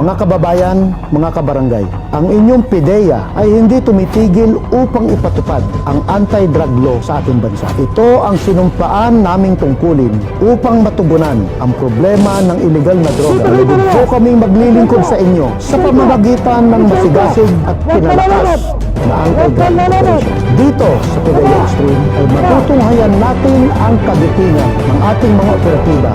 Mga kababayan, mga kabarangay, ang inyong PIDEA ay hindi tumitigil upang ipatupad ang anti-drug law sa ating bansa. Ito ang sinumpaan naming tungkulin upang matugunan ang problema ng illegal na droga. Lubog po kaming maglilingkod sa inyo sa pamamagitan ng masigasig at pinalakas na anti-drug operation. Dito sa PIDEA Extreme ay matutunghayan natin ang kagitingan ng ating mga operatiba.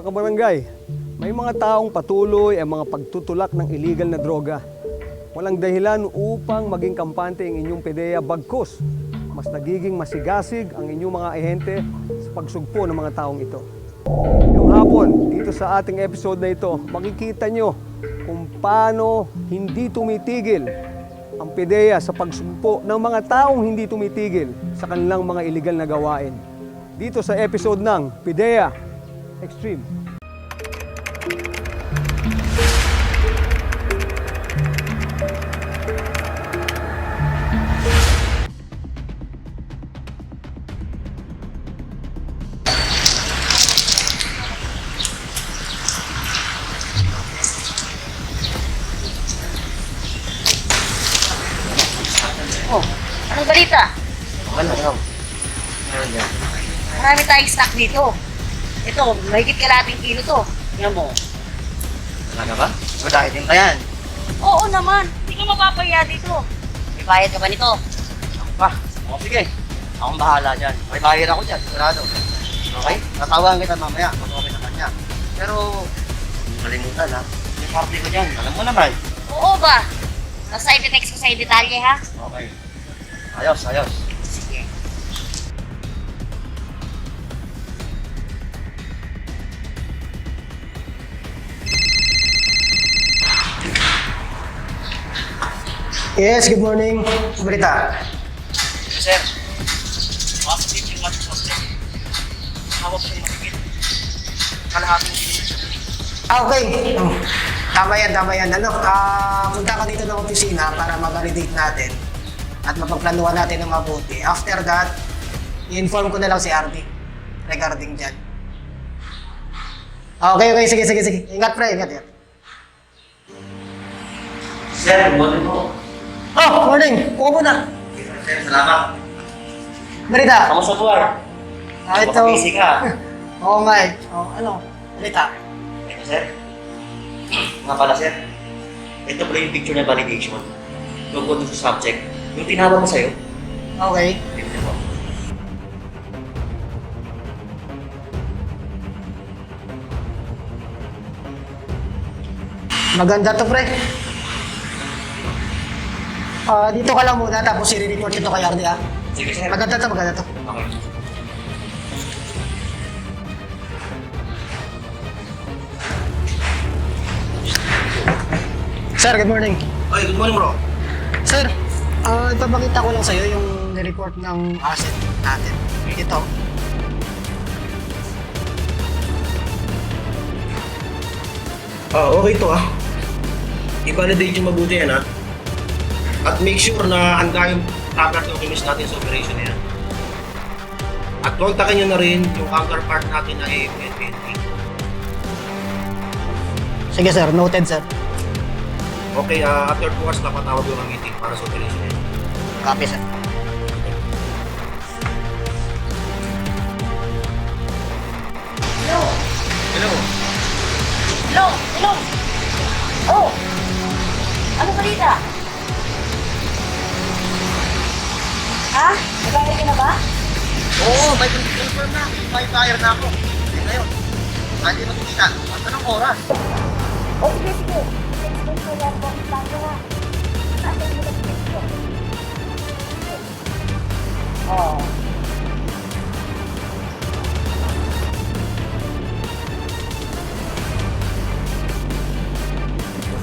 Kabarangay, may mga taong patuloy ang mga pagtutulak ng illegal na droga. Walang dahilan upang maging kampante ang inyong PIDEA, bagkus mas nagiging masigasig ang inyong mga ahente sa pagsugpo ng mga taong ito. Ngayong hapon, dito sa ating episode na ito, makikita nyo kung paano hindi tumitigil ang PIDEA sa pagsugpo ng mga taong hindi tumitigil sa kanilang mga illegal na gawain. Dito sa episode ng PIDEA Extreme. Oh, anong balita? Ano? Meron dyan. Marami tayong stock dito. Ito, mahigit kalating kilo to. Tingnan mo. Talaga ba? Madahil din ba yan? Oo naman, hindi ka mapapahiya dito. May bayad ka ba nito? Ako pa. O sige. Akong bahala dyan. May bayar ako dyan, sigurado. Okay? Tatawagan kita mamaya pag okay na kanya. Pero, hindi kalimutan ha. Yung party ko dyan, alam mo naman. Oo ba? Basta ipitext ko sa'yo detalye ha? Okay. Ayos, ayos. Sige. Yes, good morning. Balita. Sir, positive yung mga suspect. Hawak ko yung makikit. Kalahating Okay. Tama yan. Punta ka dito ng opisina para ma-validate natin at mapagplanuhan natin ng mabuti. After that, i-inform ko na lang si RD regarding dyan. Okay. Sige. Ingat, pre. Ingat yan. Sir, good morning po. Oh, morning. Upo na. Sir, salamat. Balita. Kamusta po, Ar? Ito. Busy ka. Oo nga eh. Oh, ano? Balita. Ito, sir. Nga pala, sir. Ito pala yung picture na validation. Tungkol doon sa subject. Yung tinawag ko sa'yo. Okay. Ito po. Maganda to, pre. Dito ka lang muna tapos i-report ito kay RD, ha? Sige, sir. Maganda to. Okay. Sir, good morning. Oy, good morning, bro. Sir, ipapakita ko lang sa'yo yung report ng asset natin. Ito. Okay to I-validate yung mabuti yan At make sure na handa yung proper documents natin sa operation na yan. At kontakin nyo na rin yung counterpart natin na AFNPNP. Sige sir, noted sir. Okay, after 2 hours napatawag yung meeting para sa operation na yan. Copy sir. Hello? Hello. Hello? Oh! Ano balita? Ha? Nagbayad ka na ba? Oo, may confirm na. May buyer na ako. Ngayon, hindi makikita. At anong oras? O sige. Explain ko yan kung plano na. Saan tayo nag-text ko?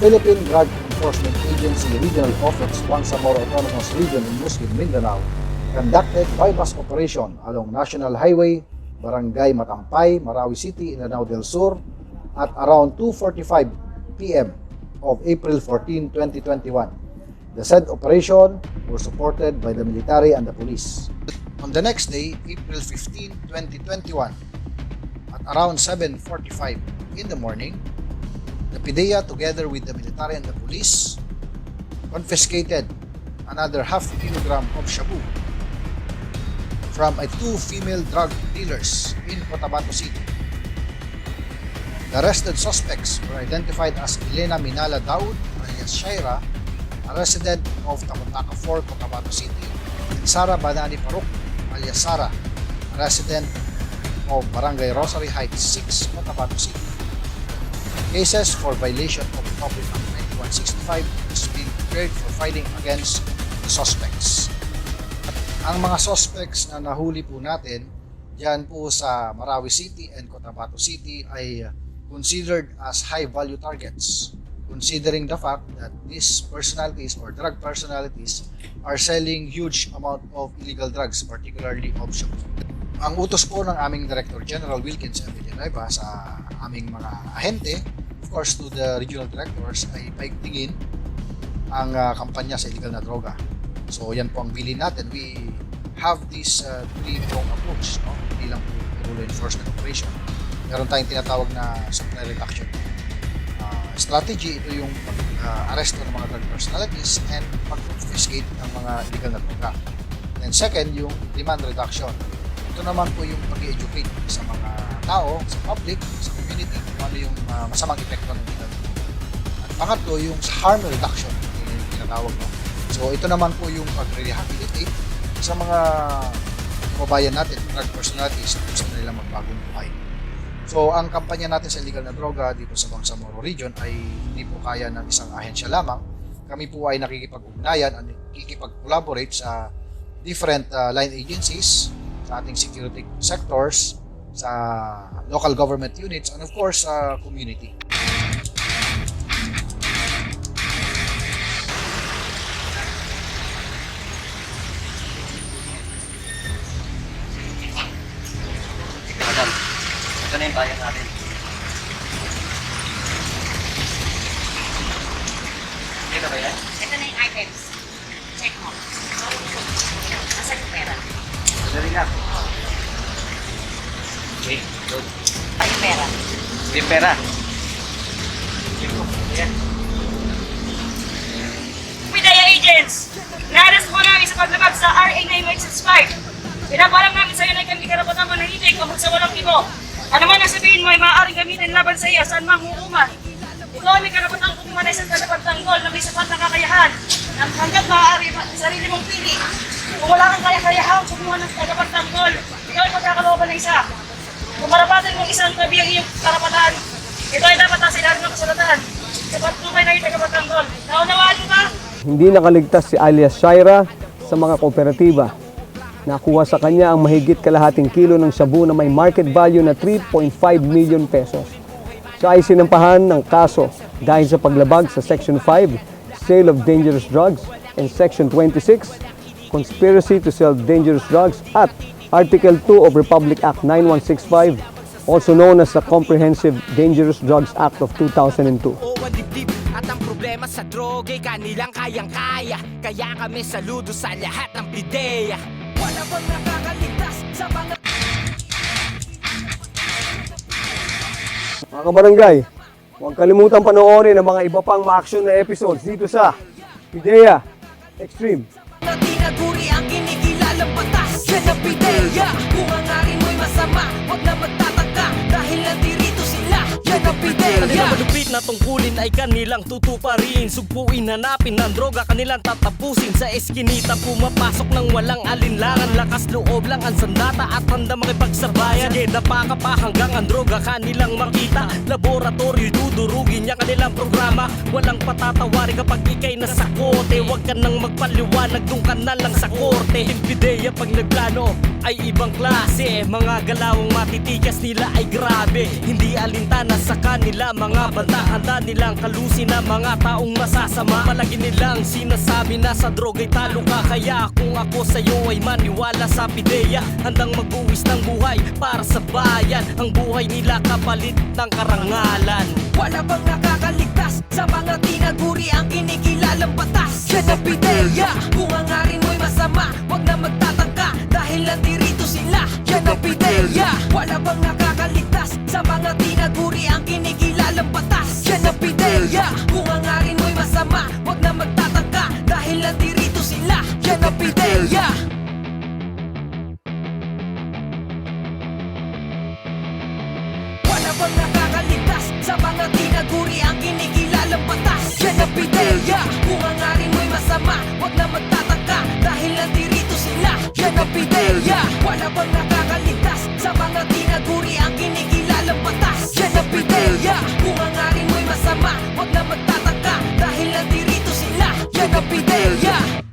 Philippine Drug Enforcement Agency Regional Office, Bangsamoro Autonomous Region in Muslim Mindanao, conducted bypass operation along National Highway, Barangay Matampay, Marawi City, Lanao del Sur at around 2:45 p.m. of April 14, 2021. The said operation was supported by the military and the police. On the next day, April 15, 2021, at around 7:45 in the morning, the PIDEA together with the military and the police confiscated another half kilogram of shabu from two female drug dealers in Cotabato City. The arrested suspects were identified as Elena Minala Daud, alias Shaira, a resident of Tamuntaka 4, Cotabato City, and Sara Banani Paruk, alias Sara, a resident of Barangay Rosary Heights 6, Cotabato City. Cases for violation of Republic Act 9165 has been declared for filing against the suspects. Ang mga suspects na nahuli po natin dyan po sa Marawi City and Cotabato City ay considered as high-value targets, considering the fact that these personalities or drug personalities are selling huge amount of illegal drugs, particularly of shabu. Ang utos po ng aming Director General Wilkins M. Villanueva sa aming mga ahente, of course to the regional directors, ay paigtingin ang kampanya sa illegal na droga. So yan po ang bilin natin. We have this three-pronged approach, no? Hindi lang po law enforcement operation. Meron tayong tinatawag na supply reduction strategy. Ito yung pag-aresto ng mga drug personalities and pag-confiscate ng mga illegal na droga. And second, yung demand reduction. Ito naman po yung pag-educate sa mga tao, sa public, sa community, kung ano yung masamang epekto ng illegal na droga. At pangatlo, yung harm reduction, yung tinatawag. No? So ito naman po yung pag-rehabilitate sa mga kababayan natin, drug personalities na gusto nila magbagong buhay. So ang kampanya natin sa illegal na droga dito sa Bangsamoro Region ay hindi po kaya ng isang ahensya lamang. Kami po ay nakikipag-ugnayan at nakikipag-collaborate sa different line agencies, sa ating security sectors, sa local government units, and of course sa community. Madam, ito na yung bayan natin. Ito ba yan? Ito na yung items. Check mo. Nasaan yung pera? Dali na. Okay, good. Ay, yung pera. Yung pera. Ayan. PIDEA agents, na-arrest mo namin sa paglabag sa RA 9165. Pinapalam namin sa'yo na kami karapatang manahimik o sa walang ibo. Ano man ang sabihin mo ay maaaring gamitin laban sa iyo saan mang hukuman. Ikaw ay may karapatang kumuha na isang tagapagtanggol na may sapat na kakayahan. Hanggat maaari sarili mong pili. Kung wala kang kaya-kayahan, kumuha ng tagapagtanggol. Ikaw ay magkakalooban ng isa. Kung marapatan mong isang tabi ang iyong karapatan, ito ay dapat nasa ilalim ng kasulatan. Sapat mo kayo na yung tagapagtanggol. Naunawaan mo ba? Hindi nakaligtas si alias Shaira sa mga kooperatiba. Nakuha sa kanya ang mahigit kalahating kilo ng shabu na may market value na 3.5 million pesos. Siya ay sinampahan ng kaso dahil sa paglabag sa Section 5, Sale of Dangerous Drugs, and Section 26, Conspiracy to Sell Dangerous Drugs, at Article 2 of Republic Act 9165, also known as the Comprehensive Dangerous Drugs Act of 2002. At ang problema sa droga ay kanilang kayang-kaya. Kaya kami saludo sa lahat ng PIDEA. Wala bang nakakaligtas sa mga... Mga kabarangay, huwag kalimutan panoorin ang mga iba pang ma-action na episodes dito sa PIDEA Extreme. na tinaguri ang kinikilalang batas. Yan ang PIDEA. Kung ang arin mo'y masama, huwag na magtataka dahil nandirito sila. Yan ang PIDEA. Kanilang malupit na tungkulin ay kanilang tutuparin. Sugpuin, hanapin ng droga, kanilang tatapusin. Sa eskinita pumapasok ng walang alinlangan. Lakas loob lang ang sandata at handa makipagsabayan. Sige, napaka pa hanggang ang droga kanilang makita. Laboratorio, dudurugin niya kanilang programa. Walang patatawari kapag ikay nasa kote. Huwag ka nang magpaliwanag, doon ka na lang sa korte. Yung PIDEA pag nagplano ay ibang klase. Mga galawang matitigas nila ay grabe. Hindi alintana sa kanila, mga bata handa nila nilang kalusin na mga taong masasama. Palagi nilang sinasabi na sa droga'y talo ka. Kaya kung ako sa'yo ay maniwala sa pideya, handang mag-uwis ng buhay para sa bayan. Ang buhay nila kapalit ng karangalan. Wala bang nakakaligtas sa mga tinaguri ang kinikilalang batas? Yan ang pideya. Kung hangarin mo'y masama, wag na magtatangka dahil nandirito sila. Yan ang pideya. Wala bang nakakaligtas sa mga tinaguri ang kinikilalang batas? Yan ang pideya. Kung hangarin mo'y masama, wag na magtatangka dahil nandirito sila. Yan ang pideya. Wala bang nakakaligtas sa mga tinaguri ang kinikilalang batas? Yan ang pideya. Kung hangarin mo'y masama, wag na magtatangka dahil nandirito sila. Yan ang pideya. Wala bang nakakaligtas sa mga tinaguri ang kinikilalang batas? Yan ang pideya. Kung hangarin mo'y masama, wag na magtatangka dahil nandirito sila. Yan ang pideya.